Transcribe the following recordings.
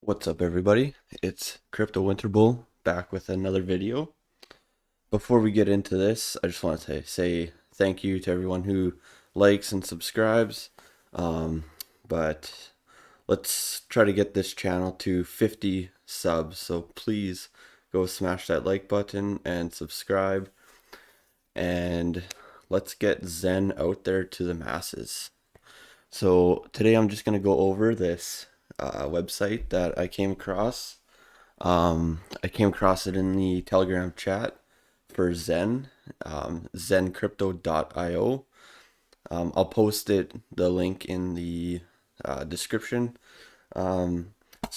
What's up, everybody? It's Crypto Winter Bull back with another video. Before we get into this, I just want to say thank you to everyone who likes and subscribes. But let's try to get this channel to 50 subs. So please go smash that like button and subscribe. And let's get Zen out there to the masses. So today I'm just going to go over this website that I came across. I came across it in the Telegram chat for Zen, XenCrypto.io. I'll post the link in the description. So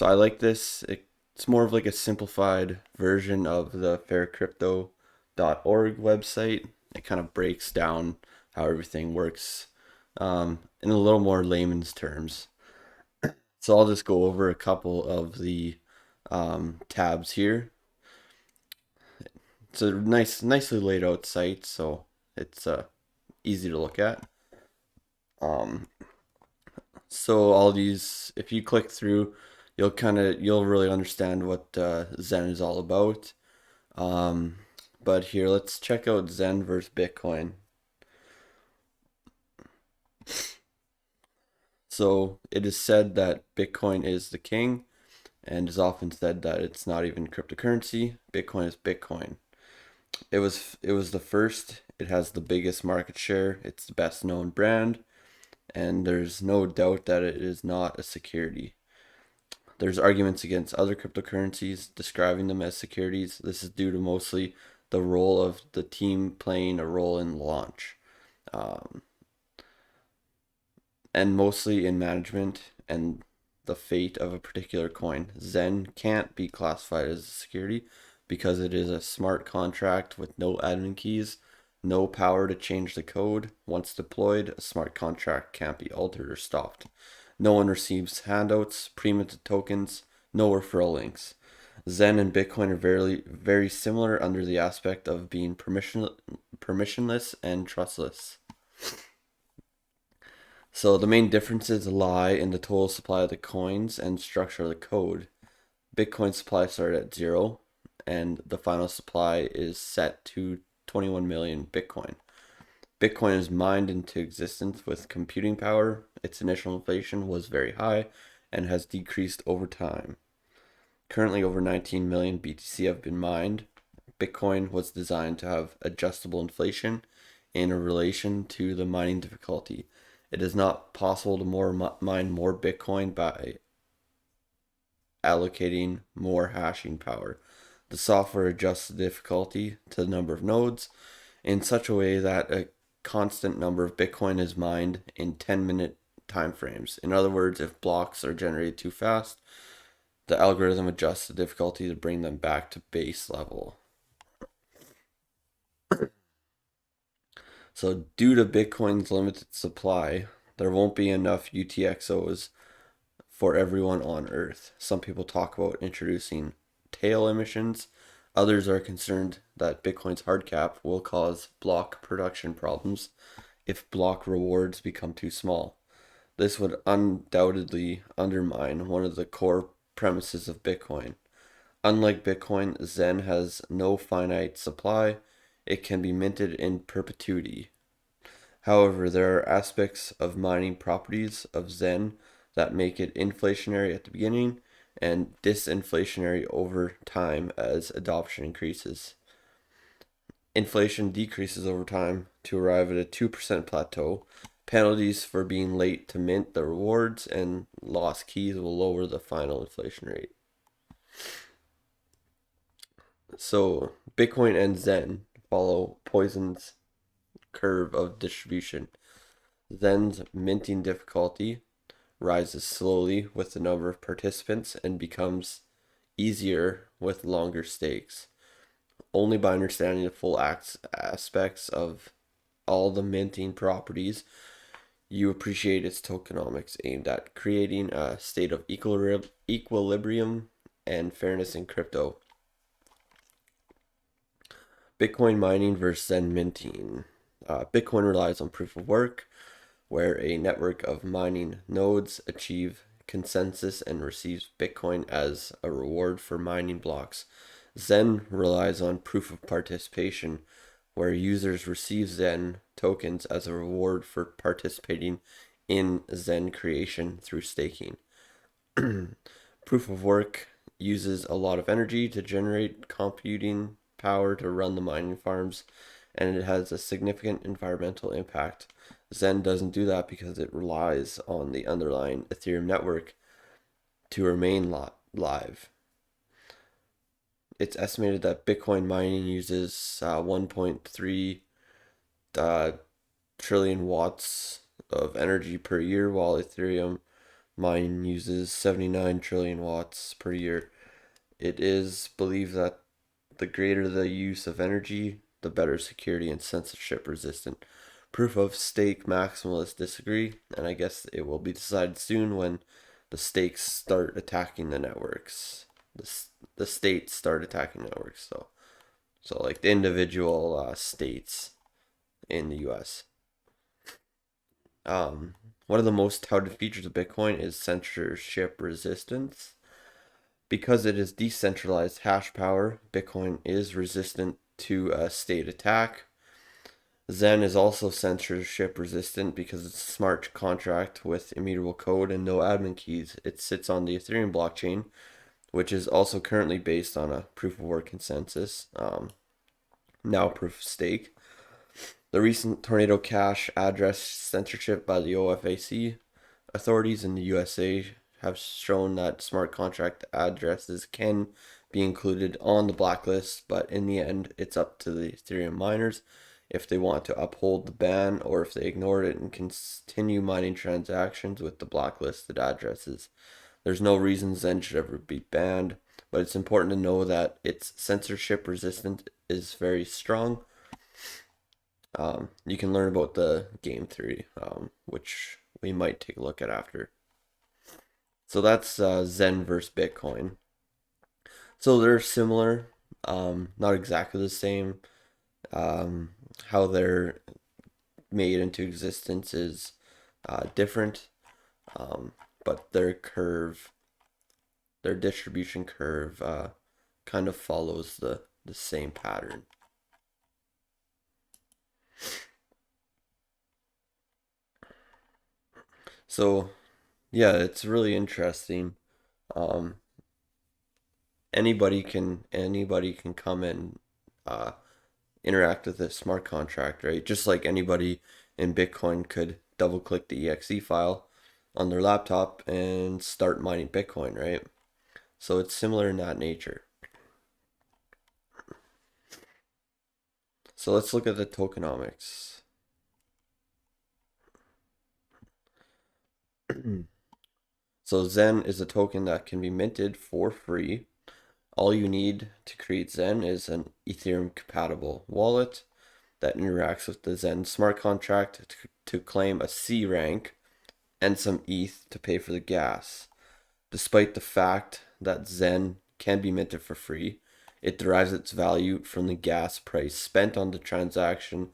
I like this. It's more of like a simplified version of the faircrypto.org website. It kind of breaks down how everything works in a little more layman's terms. So I'll just go over a couple of the tabs here. It's a nicely laid out site, so it's easy to look at. So all these, if you click through, you'll really understand what Zen is all about. But here, let's check out Zen versus Bitcoin. So it is said that Bitcoin is the king, and is often said that it's not even cryptocurrency. Bitcoin is Bitcoin. It was the first. It has the biggest market share. It's the best known brand, and there's no doubt that it is not a security. There's arguments against other cryptocurrencies describing them as securities. This is due to mostly the role of the team playing a role in launch, um, and mostly in management and the fate of a particular coin. Zen can't be classified as a security because it is a smart contract with no admin keys, no power to change the code. Once deployed, a smart contract can't be altered or stopped. No one receives handouts, pre-minted tokens, no referral links. Zen and Bitcoin are very similar under the aspect of being permissionless and trustless. So the main differences lie in the total supply of the coins and structure of the code. Bitcoin supply started at 0, and the final supply is set to 21 million Bitcoin. Bitcoin is mined into existence with computing power. Its initial inflation was very high and has decreased over time. Currently, over 19 million BTC have been mined. Bitcoin was designed to have adjustable inflation in relation to the mining difficulty. It is not possible to mine more Bitcoin by allocating more hashing power. The software adjusts the difficulty to the number of nodes in such a way that a constant number of Bitcoin is mined in 10-minute time frames. In other words, if blocks are generated too fast, the algorithm adjusts the difficulty to bring them back to base level. So due to Bitcoin's limited supply, there won't be enough UTXOs for everyone on Earth. Some people talk about introducing tail emissions. Others are concerned that Bitcoin's hard cap will cause block production problems if block rewards become too small. This would undoubtedly undermine one of the core premises of Bitcoin. Unlike Bitcoin, Zen has no finite supply. It can be minted in perpetuity. However, there are aspects of mining properties of Zen that make it inflationary at the beginning and disinflationary over time as adoption increases. Inflation decreases over time to arrive at a 2% plateau. Penalties for being late to mint the rewards and lost keys will lower the final inflation rate. So, Bitcoin and Zen follow Poison's curve of distribution. Zen's minting difficulty rises slowly with the number of participants and becomes easier with longer stakes. Only by understanding the full aspects of all the minting properties, you appreciate its tokenomics aimed at creating a state of equilibrium and fairness in crypto. Bitcoin mining versus Zen minting. Bitcoin relies on proof of work, where a network of mining nodes achieve consensus and receives Bitcoin as a reward for mining blocks. Zen relies on proof of participation, where users receive Zen tokens as a reward for participating in Zen creation through staking. Proof of work uses a lot of energy to generate computing power to run the mining farms, and it has a significant environmental impact. Zen doesn't do that because it relies on the underlying Ethereum network to remain live. It's estimated that Bitcoin mining uses 1.3 trillion watts of energy per year, while Ethereum mining uses 79 trillion watts per year. It is believed that the greater the use of energy, the better security and censorship resistant. Proof of stake maximalists disagree, and I guess it will be decided soon when the stakes start attacking the networks. The states start attacking networks. So like the individual states in the U.S. One of the most touted features of Bitcoin is censorship resistance. Because it is decentralized hash power, Bitcoin is resistant to a state attack. Zen is also censorship resistant because it's a smart contract with immutable code and no admin keys. It sits on the Ethereum blockchain, which is also currently based on a proof of work consensus, now proof of stake. The recent Tornado Cash address censorship by the OFAC authorities in the USA have shown that smart contract addresses can be included on the blacklist, but in the end, it's up to the Ethereum miners if they want to uphold the ban or if they ignore it and continue mining transactions with the blacklisted addresses. There's no reason Zen should ever be banned, but it's important to know that its censorship resistance is very strong. You can learn about the game theory, which we might take a look at after. So that's Zen versus Bitcoin. So they're similar, not exactly the same. How they're made into existence is different, but their distribution curve, kind of follows the same pattern. So yeah, it's really interesting. Um, anybody can come and interact with this smart contract, right? Just like anybody in Bitcoin could double click the exe file on their laptop and start mining Bitcoin, right? So it's similar in that nature. So let's look at the tokenomics. So Zen is a token that can be minted for free. All you need to create Zen is an Ethereum compatible wallet that interacts with the Zen smart contract to claim a C rank and some ETH to pay for the gas. Despite the fact that Zen can be minted for free, it derives its value from the gas price spent on the transaction,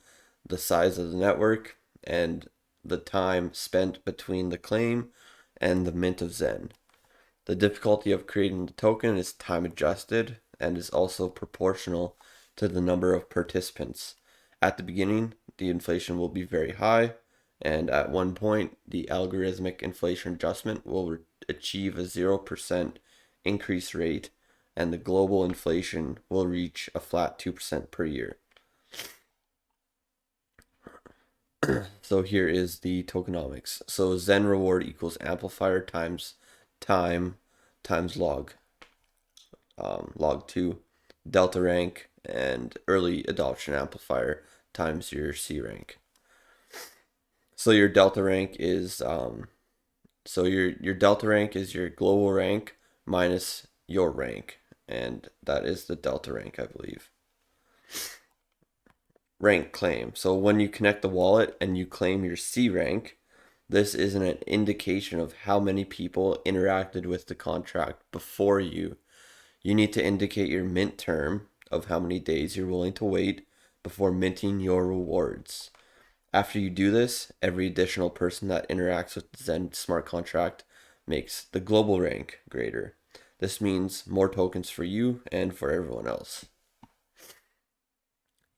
the size of the network, and the time spent between the claim and the mint of Zen. The difficulty of creating the token is time adjusted and is also proportional to the number of participants. At the beginning, the inflation will be very high, and at one point, the algorithmic inflation adjustment will achieve a 0% increase rate, and the global inflation will reach a flat 2% per year. So here is the tokenomics. So Zen reward equals amplifier times time times log. Log 2, delta rank, and early adoption amplifier times your C rank. So your delta rank is your delta rank is your global rank minus your rank, and that is the delta rank, I believe. Rank claim. So when you connect the wallet and you claim your C rank, this is an indication of how many people interacted with the contract before you. You need to indicate your mint term of how many days you're willing to wait before minting your rewards. After you do this, every additional person that interacts with the Zen smart contract makes the global rank greater. This means more tokens for you and for everyone else.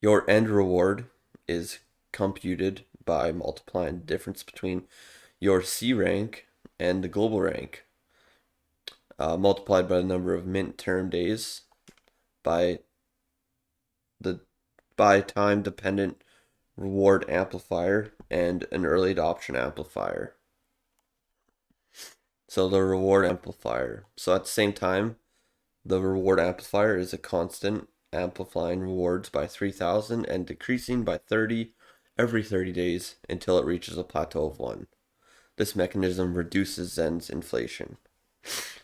Your end reward is computed by multiplying the difference between your C rank and the global rank, multiplied by the number of mint term days by the by time dependent reward amplifier and an early adoption amplifier. So the reward amplifier. So at the same time, the reward amplifier is a constant, amplifying rewards by 3,000 and decreasing by 30 every 30 days until it reaches a plateau of 1. This mechanism reduces Zen's inflation.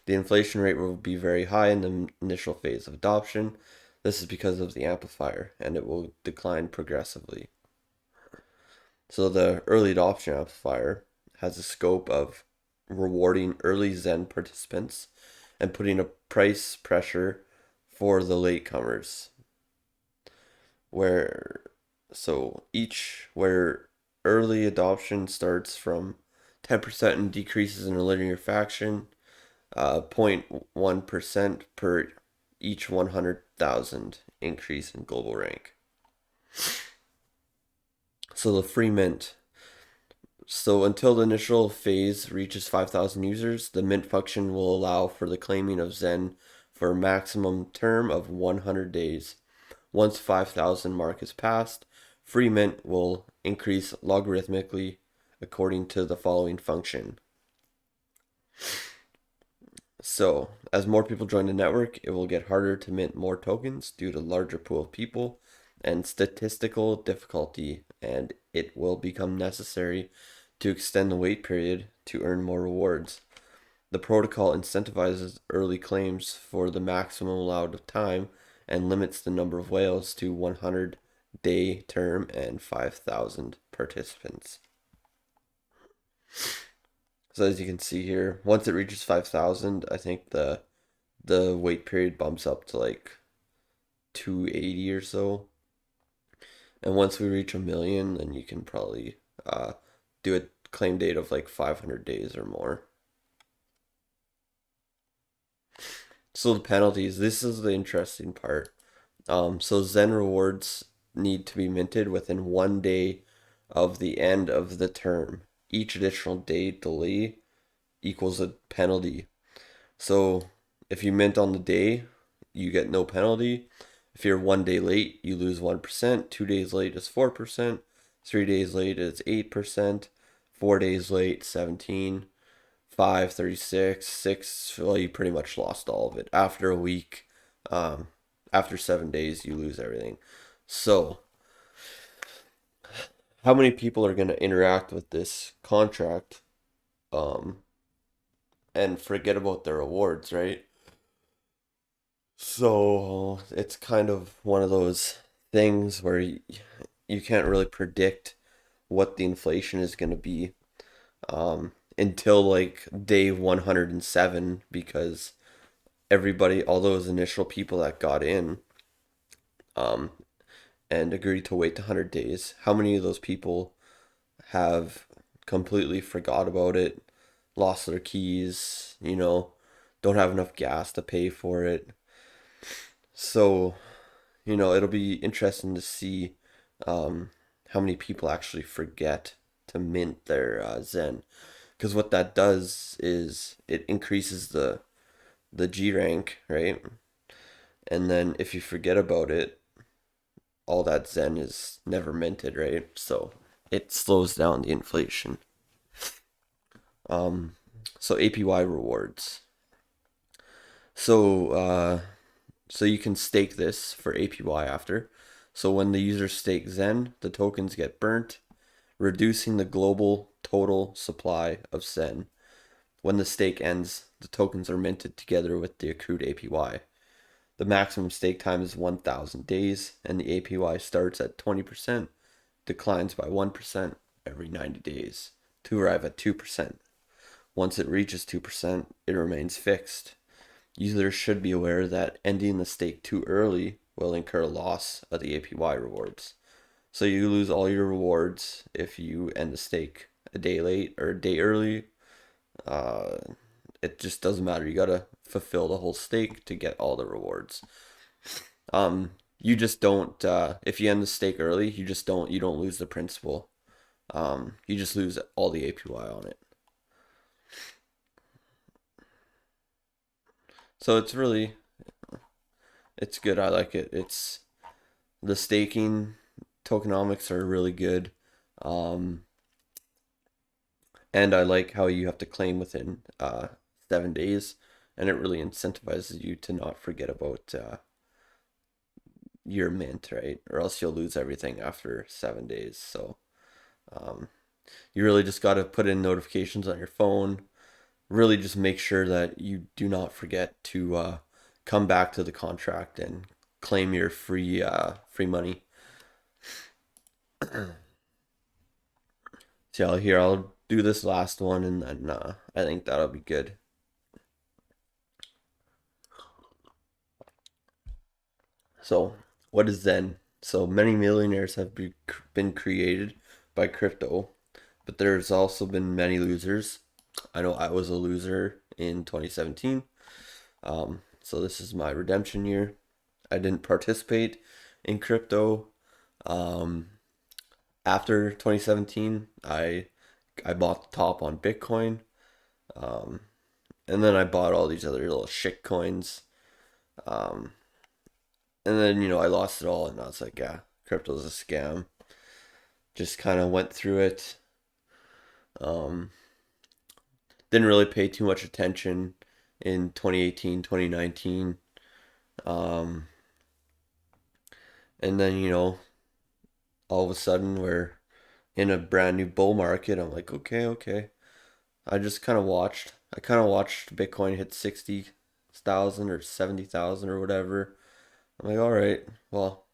The inflation rate will be very high in the initial phase of adoption. This is because of the amplifier, and it will decline progressively. So the early adoption amplifier has a scope of rewarding early Zen participants and putting a price pressure for the latecomers. Where early adoption starts from 10% and decreases in a linear faction, 0.1% per each 100,000 increase in global rank. So the free mint. So until the initial phase reaches 5,000 users, the mint function will allow for the claiming of Zen for a maximum term of 100 days. Once 5,000 mark is passed, free mint will increase logarithmically according to the following function. So, as more people join the network, it will get harder to mint more tokens due to larger pool of people and statistical difficulty, and it will become necessary to extend the wait period to earn more rewards. The protocol incentivizes early claims for the maximum allowed time and limits the number of whales to 100-day term and 5,000 participants. So as you can see here, once it reaches 5,000, I think the wait period bumps up to like 280 or so. And once we reach 1,000,000, then you can probably do a claim date of like 500 days or more. So the penalties, this is the interesting part. So Zen rewards need to be minted within 1 day of the end of the term. Each additional day delay equals a penalty. So if you mint on the day, you get no penalty. If you're 1 day late, you lose 1%. 2 days late is 4%. 3 days late is 8%. 4 days late, 17. 5, 36, 6, well, you pretty much lost all of it. After a week, after 7 days, you lose everything. So, how many people are going to interact with this contract and forget about their rewards, right? So, it's kind of one of those things where you can't really predict what the inflation is going to be. Until like day 107, because everybody, all those initial people that got in and agreed to wait 100 days, how many of those people have completely forgot about it, lost their keys, don't have enough gas to pay for it? So, it'll be interesting to see how many people actually forget to mint their Zen. Because what that does is it increases the G rank, right? And then if you forget about it, all that Zen is never minted, right? So it slows down the inflation. So APY rewards. So you can stake this for APY after. So when the user stakes Zen, the tokens get burnt, reducing the global total supply of Zen. When the stake ends, the tokens are minted together with the accrued APY. The maximum stake time is 1,000 days, and the APY starts at 20%, declines by 1% every 90 days to arrive at 2%. Once it reaches 2%, it remains fixed. Users should be aware that ending the stake too early will incur a loss of the APY rewards. So you lose all your rewards if you end the stake a day late or a day early. it just doesn't matter. You gotta fulfill the whole stake to get all the rewards. You just don't if you end the stake early, you don't lose the principal. You just lose all the APY on it. So it's good. I like it. It's the staking tokenomics are really good. Um, and I like how you have to claim within 7 days, and it really incentivizes you to not forget about your mint, right? Or else you'll lose everything after 7 days. So um, you really just got to put in notifications on your phone. Really, just make sure that you do not forget to come back to the contract and claim your free money. So here I'll do this last one, and then I think that'll be good. So what is Zen? So many millionaires have been created by crypto, but there's also been many losers. I know I was a loser in 2017. So this is my redemption year. I didn't participate in crypto. Um, After 2017, I bought the top on Bitcoin. Um, and then I bought all these other little shit coins. Um, and then I lost it all, and I was like, yeah, crypto's a scam. Just kind of went through it. Um, didn't really pay too much attention in 2018, 2019. Um, and then all of a sudden we're in a brand new bull market. I'm like, okay, okay. I just kind of watched. I kind of watched Bitcoin hit 60,000 or 70,000 or whatever. I'm like, all right, well,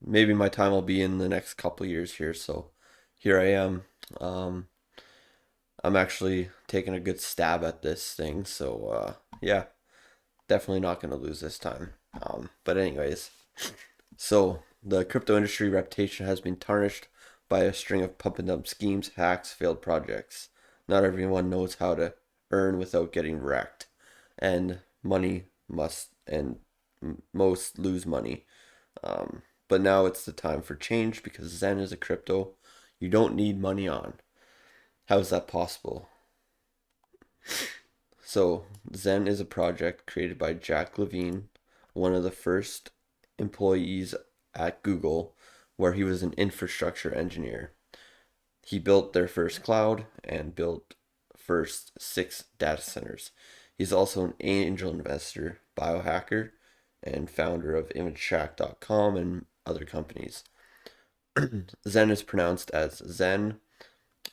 maybe my time will be in the next couple years here. So here I am. Um, I'm actually taking a good stab at this thing. So yeah, definitely not going to lose this time. But anyways, so the crypto industry reputation has been tarnished by a string of pump and dump schemes, hacks, failed projects. Not everyone knows how to earn without getting wrecked, and money must and most lose money. But now it's the time for change because Zen is a crypto you don't need money on. How is that possible? So, Zen is a project created by Jack Levin, one of the first employees at Google, where he was an infrastructure engineer. He built their first cloud and built first 6 data centers. He's also an angel investor, biohacker, and founder of ImageShack.com and other companies. Zen is pronounced as Zen.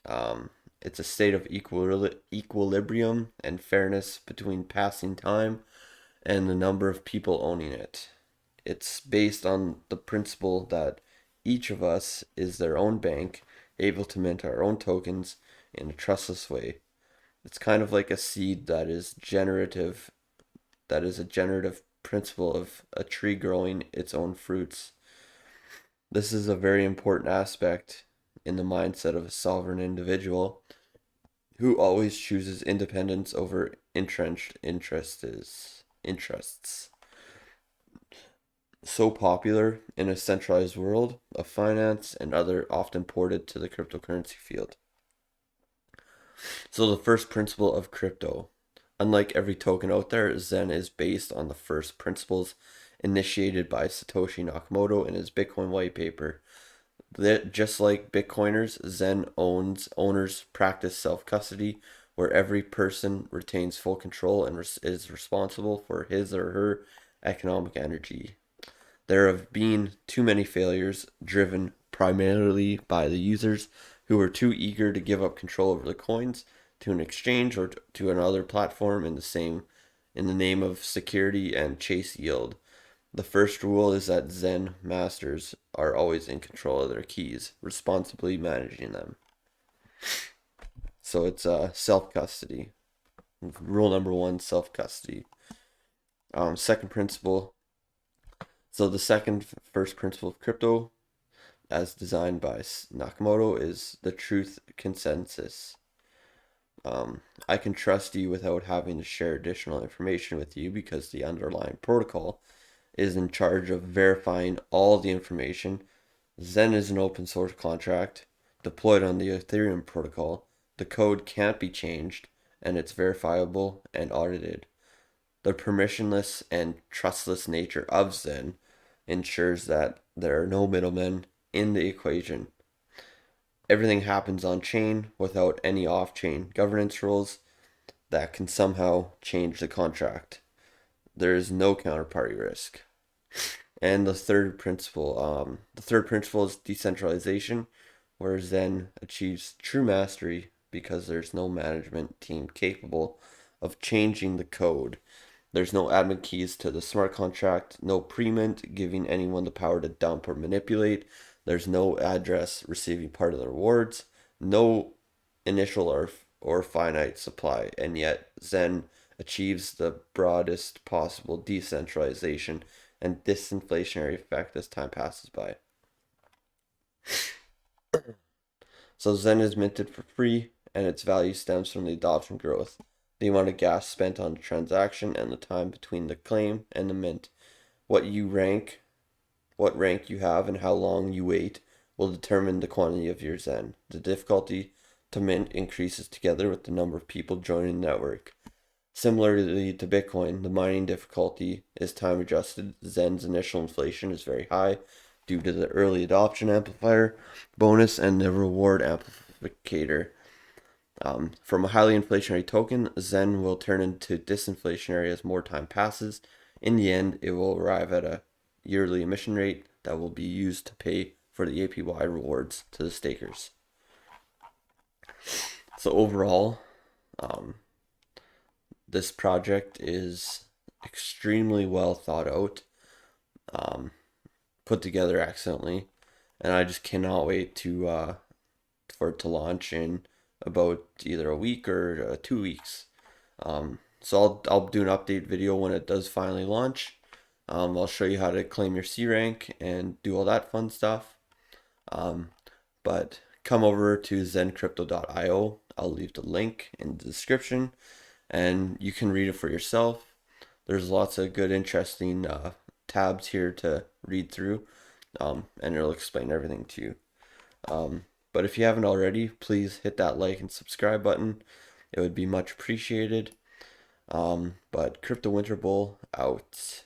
Um, it's a state of equilibrium and fairness between passing time and the number of people owning it. It's based on the principle that each of us is their own bank, able to mint our own tokens in a trustless way. It's kind of like a seed that is a generative principle of a tree growing its own fruits. This is a very important aspect in the mindset of a sovereign individual who always chooses independence over entrenched interests. So popular in a centralized world of finance and other often ported to the cryptocurrency field. So the first principle of crypto. Unlike every token out there, Zen is based on the first principles initiated by Satoshi Nakamoto in his Bitcoin white paper. That just like Bitcoiners, Zen owners practice self-custody, where every person retains full control and is responsible for his or her economic energy. There have been too many failures, driven primarily by the users who were too eager to give up control over the coins to an exchange or to another platform in the name of security and chase yield. The first rule is that Zen masters are always in control of their keys, responsibly managing them. So it's self custody. Rule number one: self custody. Second principle. So the first principle of crypto, as designed by Nakamoto, is the truth consensus. I can trust you without having to share additional information with you because the underlying protocol is in charge of verifying all the information. Zen is an open source contract deployed on the Ethereum protocol. The code can't be changed and it's verifiable and audited. The permissionless and trustless nature of Zen ensures that there are no middlemen in the equation. Everything happens on chain without any off chain governance rules that can somehow change the contract. There is no counterparty risk. And the third principle is decentralization, where Zen achieves true mastery because there's no management team capable of changing the code. There's no admin keys to the smart contract, no pre-mint giving anyone the power to dump or manipulate. There's no address receiving part of the rewards, no initial or finite supply, and yet Zen achieves the broadest possible decentralization and disinflationary effect as time passes by. So Zen is minted for free, and its value stems from the adoption growth, the amount of gas spent on the transaction, and the time between the claim and the mint. What you rank, what rank you have, and how long you wait will determine the quantity of your Zen. The difficulty to mint increases together with the number of people joining the network. Similarly to Bitcoin, the mining difficulty is time adjusted. Zen's initial inflation is very high due to the early adoption amplifier bonus and the reward amplificator. From a highly inflationary token, Zen will turn into disinflationary as more time passes. In the end, it will arrive at a yearly emission rate that will be used to pay for the APY rewards to the stakers. So overall, this project is extremely well thought out, put together excellently, and I just cannot wait to for it to launch in about either a week or 2 weeks. So I'll do an update video when it does finally launch. I'll show you how to claim your C rank and do all that fun stuff. But come over to XenCrypto.io. I'll leave the link in the description, and you can read it for yourself. There's lots of good, interesting tabs here to read through, and it'll explain everything to you. But if you haven't already, please hit that like and subscribe button. It would be much appreciated. But Crypto Winter Bull out.